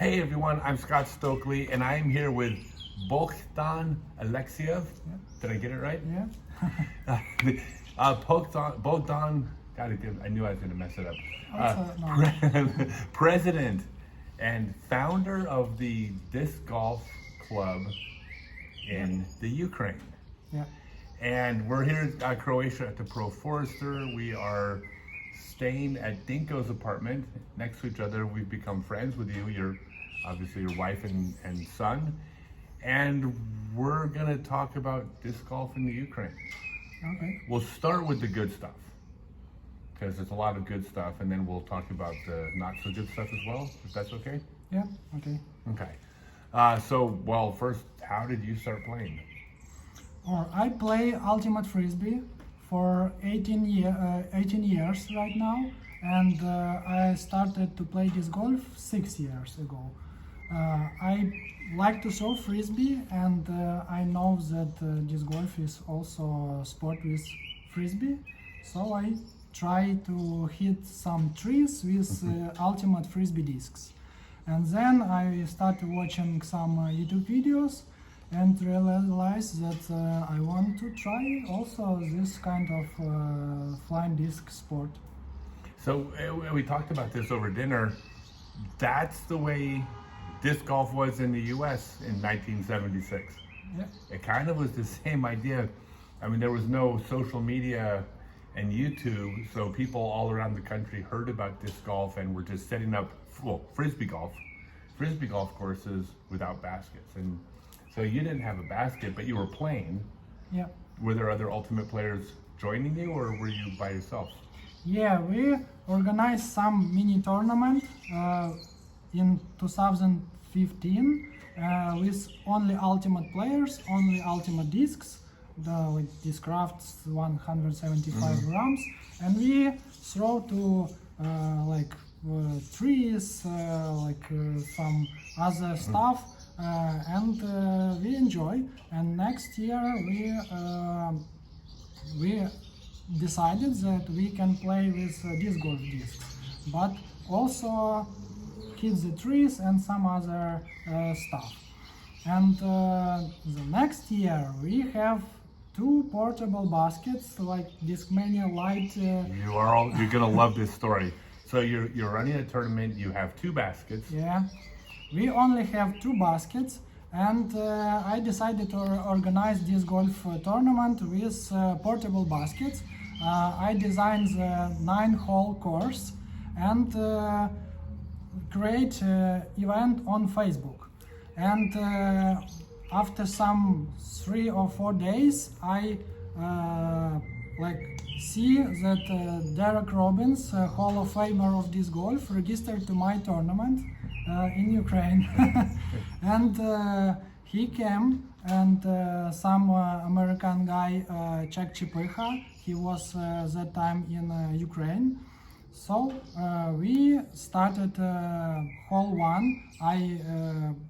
Hey everyone, I'm Scott Stokely, and I am here with Bohdan Aleksieiev. Yeah. Did I get it right? Yeah. Bohdan, God, I knew I was going to mess it up. No. President and founder of the Disc Golf Club in the Ukraine. Yeah. And we're here in Croatia at the Pro Forester. We are staying at Dinko's apartment next to each other. We've become friends with you. You're obviously your wife and son. And we're gonna talk about disc golf in the Ukraine. Okay. We'll start with the good stuff, because there's a lot of good stuff, and then we'll talk about the not so good stuff as well, if that's okay? Yeah. Okay. Okay. First, how did you start playing? I play Ultimate Frisbee for 18 years right now, and I started to play disc golf 6 years ago. I like to throw frisbee, and I know that disc golf is also a sport with frisbee, so I try to hit some trees with Ultimate Frisbee discs. And then I started watching some YouTube videos and realized that I want to try also this kind of flying disc sport. So we talked about this over dinner. That's the way disc golf was in the US in 1976. Yeah. It kind of was the same idea. I mean, there was no social media and YouTube, so people all around the country heard about disc golf and were just setting up, frisbee golf courses without baskets. And so you didn't have a basket, but you were playing. Yeah. Were there other ultimate players joining you, or were you by yourself? Yeah, we organized some mini tournament in 2015 with only ultimate players, only ultimate discs, the Discrafts 175 grams, and we throw to trees, some other stuff, and we enjoy. And next year we decided that we can play with disc golf discs, but also hit the trees and some other stuff. And the next year we have 2 portable baskets like Discmania Light. You're gonna love this story. So you're running a tournament. You have 2 baskets. Yeah, we only have 2 baskets, and I decided to organize this golf tournament with portable baskets. I designed the 9-hole course and create event on Facebook. And after some 3 or 4 days, I see that Derek Robbins, Hall of Famer of disc golf, registered to my tournament in Ukraine. And he came, and some American guy, Chuck Chipyha, he was that time in Ukraine. So we started hole 1. I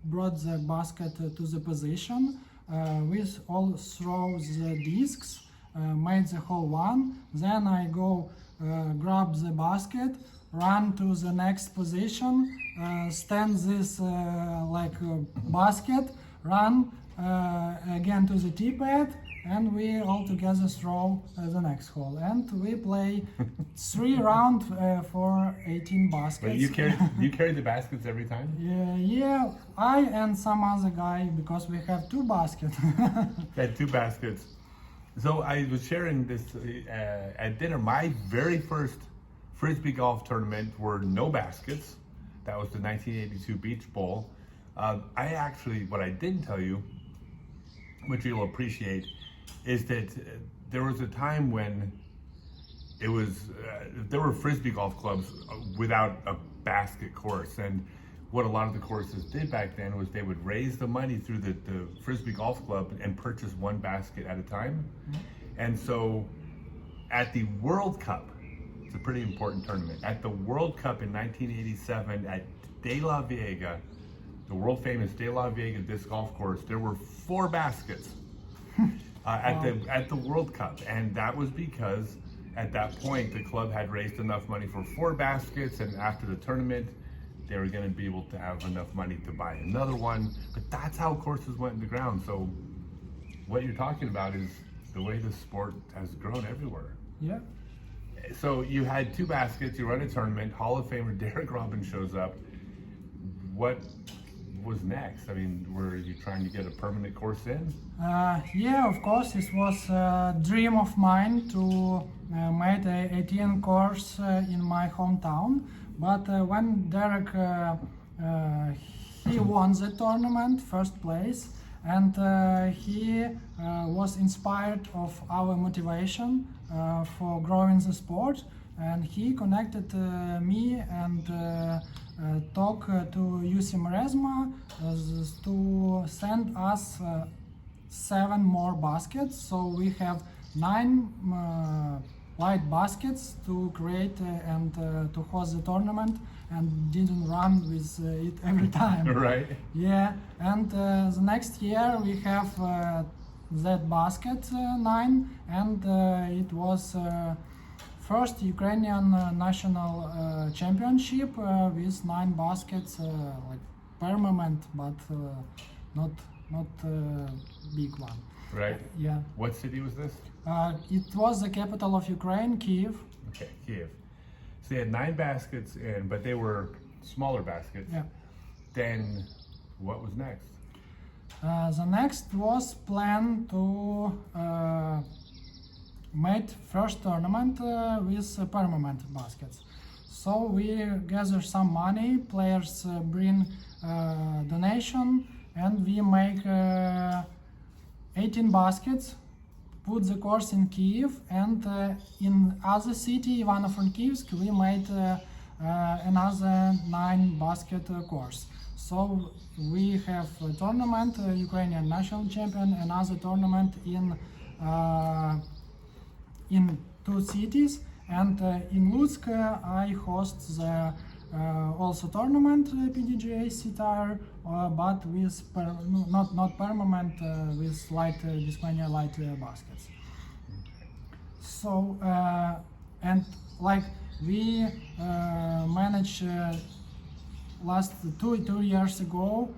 brought the basket to the position with all throws the discs, made the hole 1. Then I go grab the basket, run to the next position, stand this basket, run again to the tee pad, and we all together throw the next hole. And we play 3 rounds for 18 baskets. But you carry the baskets every time? Yeah, I and some other guy, because we have 2 baskets. Had 2 baskets. So I was sharing this at dinner. My very first frisbee golf tournament were no baskets. That was the 1982 Beach Bowl. What I didn't tell you, which you'll appreciate, is that there was a time when it was there were frisbee golf clubs without a basket course, and what a lot of the courses did back then was they would raise the money through the frisbee golf club and purchase 1 basket at a time. And so at the World Cup, it's a pretty important tournament, at the World Cup in 1987 at De La Vega, the world famous De La Vega disc golf course, there were 4 baskets at the World Cup, and that was because at that point the club had raised enough money for 4 baskets, and after the tournament they were going to be able to have enough money to buy another one. But that's how courses went in the ground. So what you're talking about is the way the sport has grown everywhere. Yeah. So you had 2 baskets, you run a tournament, Hall of Famer Derek Robin shows up. What was next? I mean, were you trying to get a permanent course in? Yeah, of course, it was a dream of mine to make a 18 course in my hometown. But when Derek he won the tournament, first place, and he was inspired of our motivation for growing the sport, and he connected me and talked to UC Maresma to send us 7 more baskets, so we have 9 white baskets to create and to host the tournament, and didn't run with it every time. Right. Yeah, and the next year we have that basket 9, and it was first Ukrainian national championship with 9 baskets, like permanent, but not big one. Right. Yeah. What city was this? It was the capital of Ukraine, Kiev. Okay, Kiev. So you had 9 baskets in, but they were smaller baskets. Yeah. Then what was next? The next was planned to make first tournament with permanent baskets. So we gather some money, players bring donation, and we make 18 baskets, put the course in Kiev, and in other city, Ivano-Frankivsk, we made another 9 basket course. So we have a tournament, Ukrainian national champion, another tournament in 2 cities, and in Lutsk I host the also tournament PDGA C-Tire, but with not permanent, with light Discmania light baskets. So and like we managed last two years ago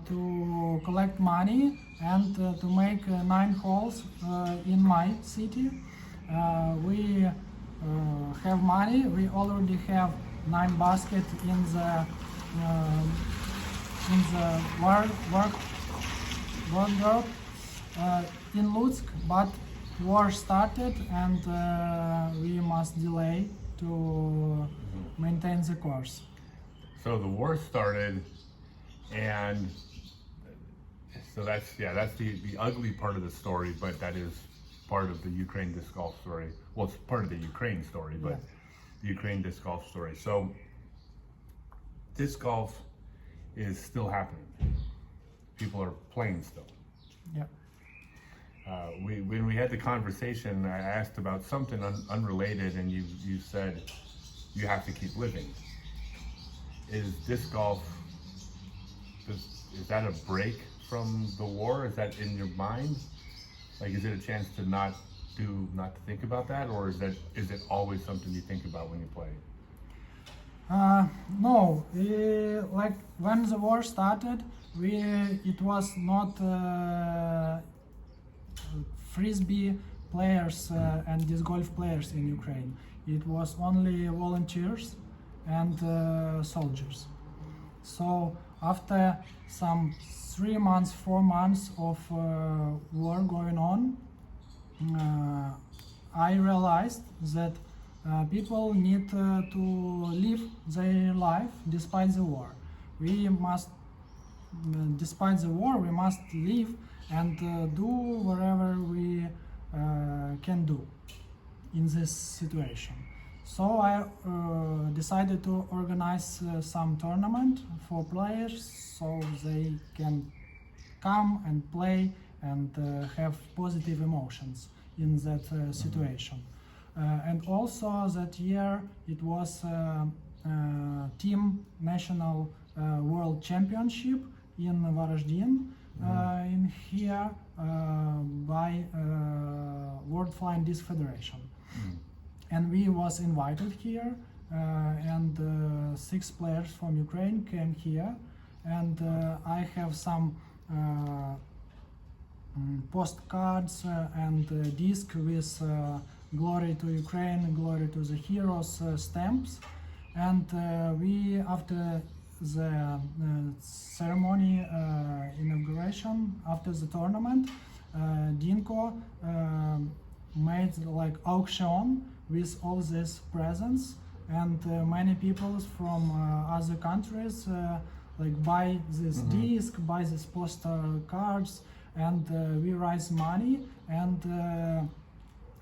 to collect money and to make 9 holes in my city. We have money. We already have 9 baskets in the wardrobe in Lutsk, but war started and we must delay to maintain the course. So the war started, and so that's the ugly part of the story, but that is part of the Ukraine disc golf story. Well, it's part of the Ukraine story, but the Ukraine disc golf story. So disc golf is still happening. People are playing still. Yeah. When we had the conversation, I asked about something unrelated, and you said you have to keep living. Is disc golf, is that a break from the war? Is that in your mind? Like, is it a chance to not to think about that, or is it always something you think about when you play? No, like when the war started, it was not frisbee players and disc golf players in Ukraine. It was only volunteers and soldiers. So after some 3 months, 4 months of war going on, I realized that people need to live their life despite the war. We must, despite the war, we must live and do whatever we can do in this situation. So I decided to organize some tournament for players so they can come and play and have positive emotions in that situation. And also that year it was team national world championship in Varaždin, in here by World Flying Disc Federation. And we was invited here, and 6 players from Ukraine came here, and I have some postcards and disc with glory to Ukraine, glory to the heroes stamps, and we, after the ceremony inauguration, after the tournament, Dinko made like auction with all these presents, and many people from other countries like buy this disc, buy these postcards, and we raise money. And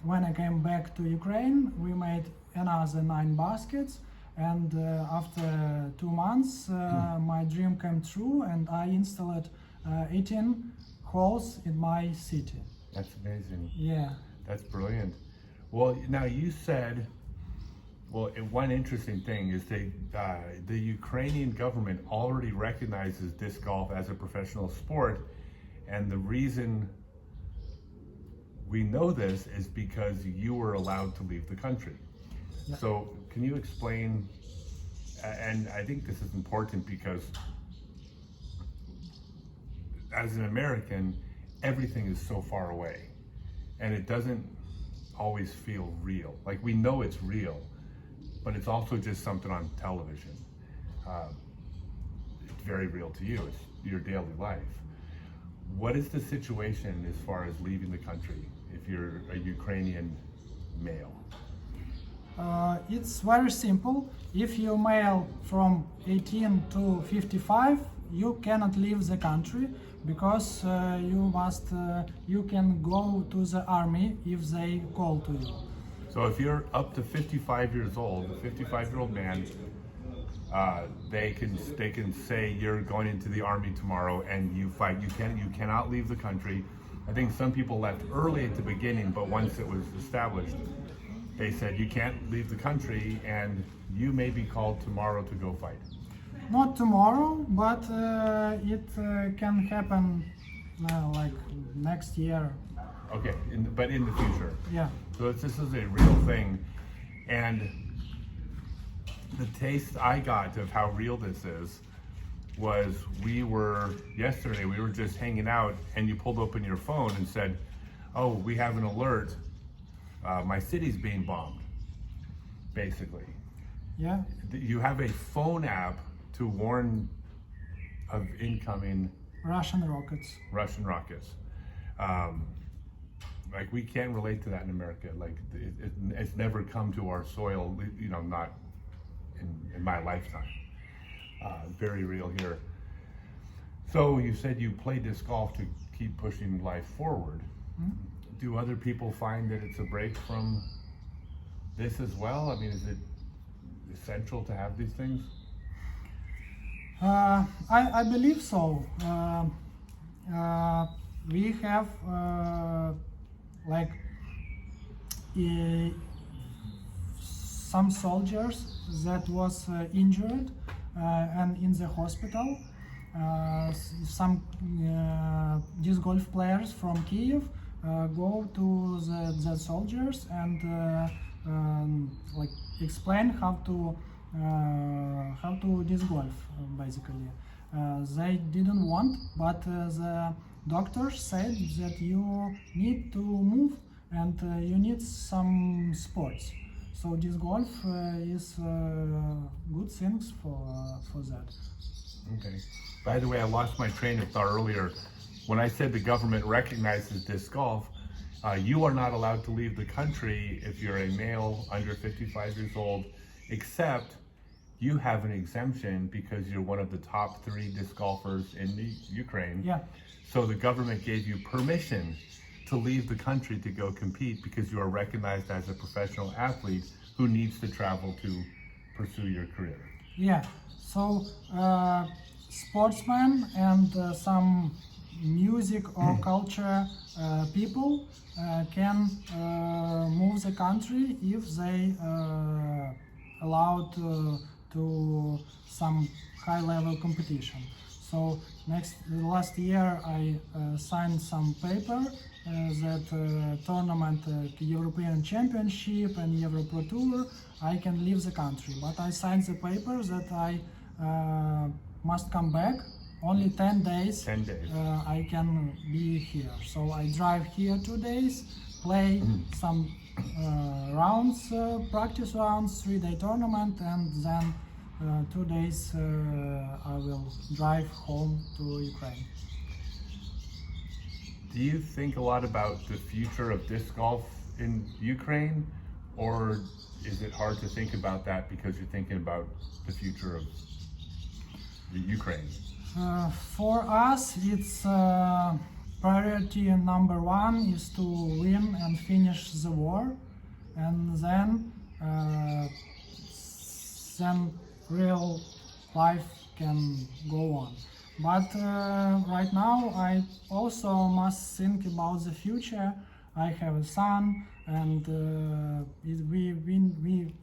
when I came back to Ukraine, we made another 9 baskets, and after 2 months my dream came true, and I installed 18 halls in my city. That's amazing. Yeah. That's brilliant. Well, now you said, well, one interesting thing is the Ukrainian government already recognizes disc golf as a professional sport, and the reason we know this is because you were allowed to leave the country. Yeah. So can you explain, and I think this is important because as an American, everything is so far away, and it doesn't always feel real. Like, we know it's real, but it's also just something on television. It's very real to you. It's your daily life. What is the situation as far as leaving the country if you're a Ukrainian male? It's very simple. If you're male from 18 to 55, you cannot leave the country, because you can go to the army if they call to you. So if you're up to 55 years old, a 55-year-old man, they can say you're going into the army tomorrow and you fight. You cannot leave the country. I think some people left early at the beginning, but once it was established, they said you can't leave the country, and you may be called tomorrow to go fight. Not tomorrow, but it can happen like next year. Okay, but in the future. Yeah. So this is a real thing, and the taste I got of how real this is was yesterday we were just hanging out, and you pulled open your phone and said, "Oh, we have an alert. My city's being bombed." Basically. Yeah. You have a phone app to warn of incoming Russian rockets. Like, we can't relate to that in America. Like, it's never come to our soil, not in my lifetime. Very real here. So you said you play disc golf to keep pushing life forward. Mm-hmm. Do other people find that it's a break from this as well? I mean, is it essential to have these things? I believe so. We have some soldiers that was injured and in the hospital. Some disc golf players from Kiev go to the soldiers and explain how to disc golf, basically. They didn't want, but the doctor said that you need to move and you need some sports. So disc golf is good things for that. Okay. By the way, I lost my train of thought earlier. When I said the government recognizes disc golf, you are not allowed to leave the country if you're a male under 55 years old, except you have an exemption because you're one of the top 3 disc golfers in the Ukraine. Yeah. So the government gave you permission to leave the country to go compete because you are recognized as a professional athlete who needs to travel to pursue your career. Yeah. So sportsmen and some music or culture people can move the country if they allowed to some high-level competition. So last year I signed some paper that tournament, European Championship and Euro Pro Tour, I can leave the country. But I signed the paper that I must come back. Only 10 days. 10 days. I can be here. So I drive here 2 days, play some rounds, practice rounds, 3-day tournament, and then 2 days I will drive home to Ukraine. Do you think a lot about the future of disc golf in Ukraine, or is it hard to think about that because you're thinking about the future of the Ukraine? For us, it's priority number one is to win and finish the war, and then real life can go on. But right now, I also must think about the future. I have a son, and we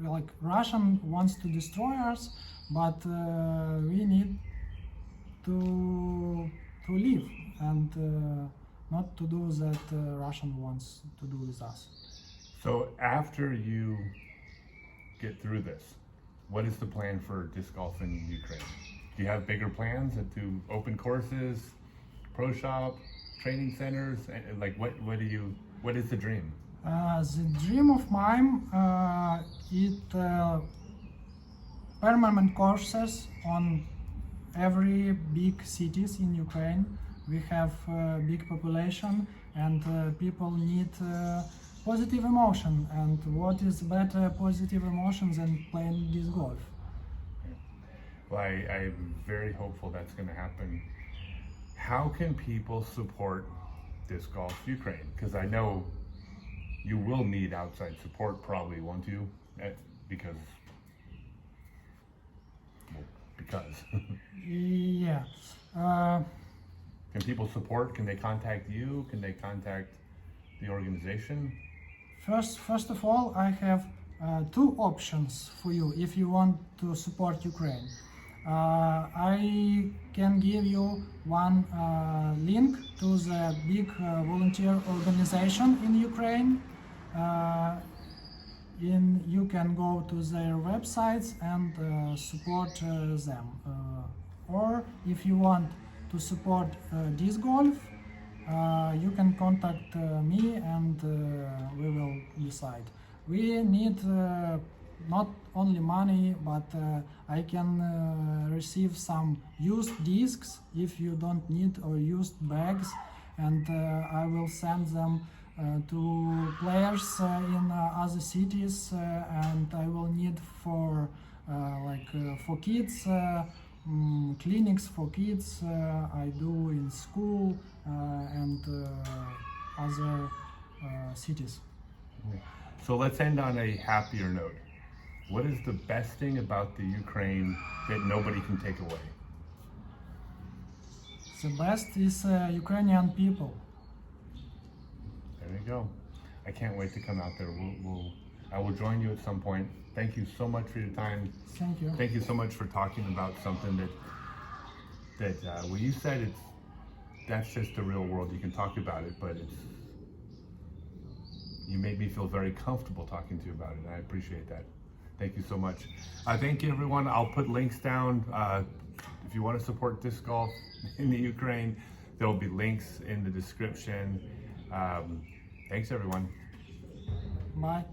like Russian wants to destroy us, but we need to live and not to do that Russian wants to do with us. So after you get through this, what is the plan for disc golf in Ukraine? Do you have bigger plans to open courses, pro shop, training centers? Like what is the dream? The dream of mine is permanent courses on every big cities in Ukraine. We have big population, and people need positive emotion. And what is better positive emotion than playing disc golf? Well, I'm very hopeful that's going to happen. How can people support Disc Golf Ukraine? Because I know you will need outside support, probably, won't you? Because. Yeah. Can people support? Can they contact you? Can they contact the organization? First of all, I have two options for you if you want to support Ukraine. I can give you one link to the big volunteer organization in Ukraine. You can go to their websites and support them. Or if you want to support disc golf, you can contact me and we will decide. We need not only money, but I can receive some used discs if you don't need, or used bags, and I will send them to players in other cities, and I will need for for kids, clinics for kids I do in school and other cities. So let's end on a happier note. What is the best thing about the Ukraine that nobody can take away? The best is Ukrainian people. There you go. I can't wait to come out there. I will join you at some point. Thank you so much for your time. Thank you. Thank you so much for talking about something that when you said that's just the real world. You can talk about it, but you made me feel very comfortable talking to you about it, and I appreciate that. Thank you so much. Thank you, everyone. I'll put links down. If you want to support disc golf in the Ukraine, there will be links in the description. Thanks, everyone. Bye.